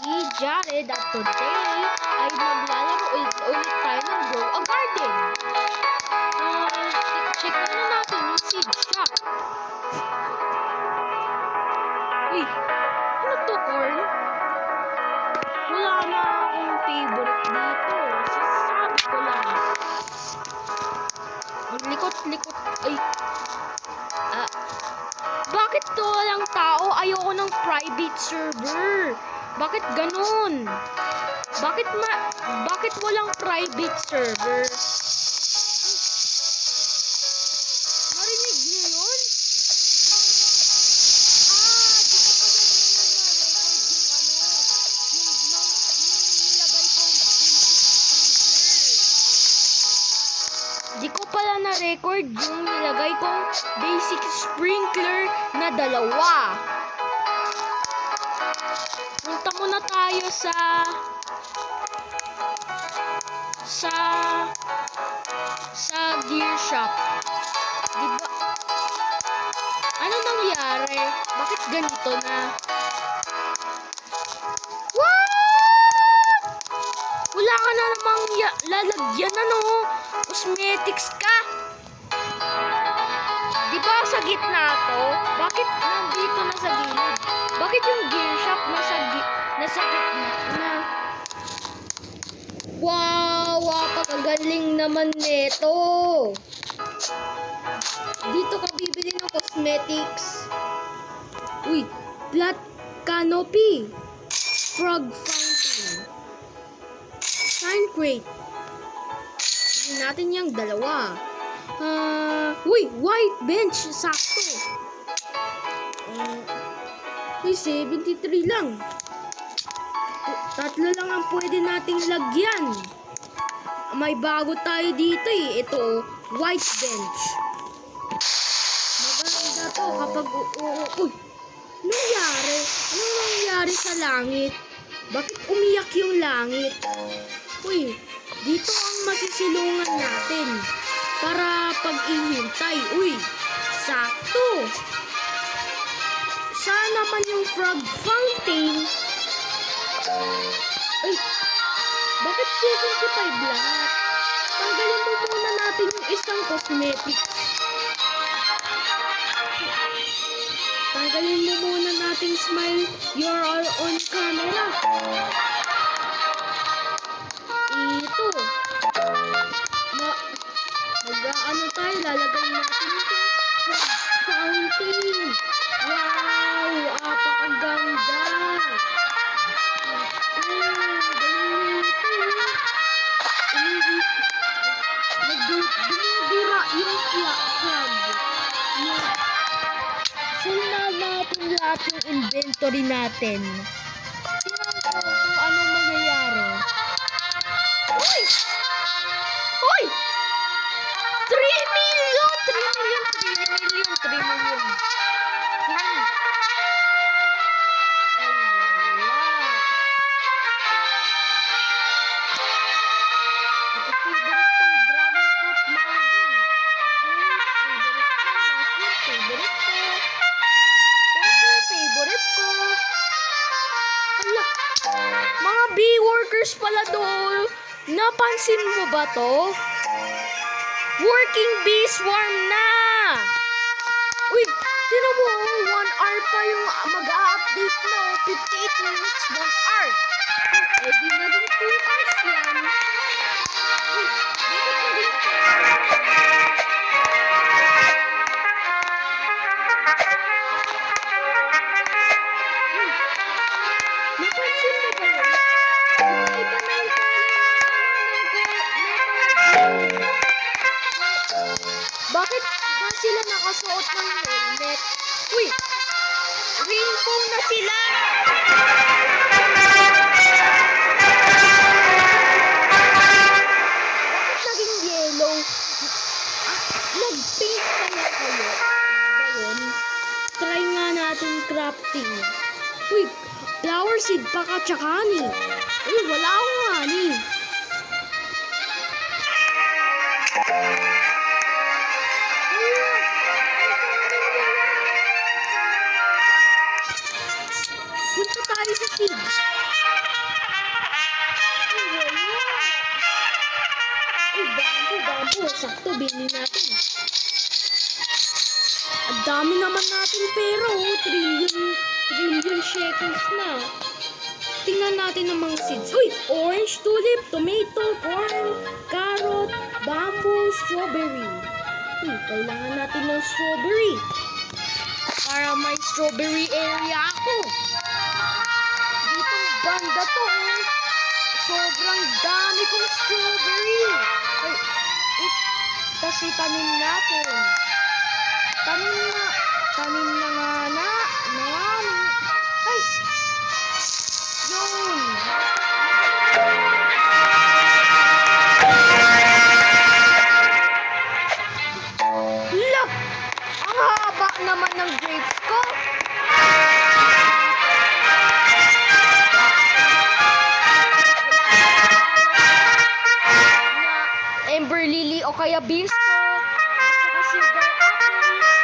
si Jared at today ay maglalaro ulit tayo ng Grow a Garden. Check na natin yung seed shop. Uy, ano to, corn? Wala na akong favorite dito. Sasabi ko lang. Likot-likot. Ay. Bakit to walang tao? Ayoko ng private server. Bakit ganun? Bakit walang private server? Narinig niyo yun? Di ko pala na-record yung nilagay kong basic sprinkler na dalawa. Punta muna tayo sa gear shop. Diba? Ano nangyari? Bakit ganito na? What? Wala ka na namang lalagyan, ano? Cosmetics ka? Diba sa gitna to? Bakit nandito na sa gilid? Bakit yung gear shop nasa gitna na? Wow! Napakagaling naman nito! Dito ka bibili ng cosmetics. Uy! Plat canopy! Frog fountain! Sign crate! Bili natin yung dalawa. Uy! White bench! Sakto! Uy, 73 lang. Tatlo lang ang pwede nating lagyan. May bago tayo dito eh. Ito, white bench. Maganda to kapag uy! Nangyari? Ano nangyari sa langit? Bakit umiyak yung langit? Uy, dito ang masisilungan natin. Para pag-ihintay. Uy, sakto. Saan naman yung frog fountain? Ay, bakit 75 lahat? Tanggalin mo muna natin yung isang cosmetics. Tanggalin mo muna natin smile. You're all on camera. Ito. Mag-ano tayo? Lalagay natin ito. Fountain. Wow! Apakaganda. Dumidira yung flag. Sila natin lahat yung inventory natin. Tingnan ko kung anong mangyayari. Uy! Uy! 3 million! 3 million! 3 million! 3 million! Yan! Mga bee workers pala doon. Napansin mo ba to? Working bee swarm na. Uy, tinan mo, 1 hour pa yung mag-a-update na. 58 minutes, 1 hour. Eh, di na din 2 hours yan. Uy, bakit na din? Napansin mo ba yun? Iba na yung bakit ba sila nakasuot ng helmet? Uy! Rainbow na sila! Bakit naging yellow? Nag-pink kaya kayo? Ngayon, try nga natin crafting. Uy! Flower seed pa ka tsaka honey. Uy! Wala akong honey. Punta tayo sa seeds. sakto, bilhin natin. Ang dami naman natin pera, oh. Trillion shekels na. Tingnan natin ang mga seeds. Uy! Orange, tulip, tomato, corn, carrot, bamboo, strawberry. Uy, kailangan natin ng strawberry. Para may strawberry area ako. Ditong banda to, oh. Sobrang dami kong strawberry. Ay, kasi tanim natin. Tanim na nga na. Ay, yun. Look! Ang haba naman ng grapes ko. Na Amber Lily o kaya Bisco. At saka sugar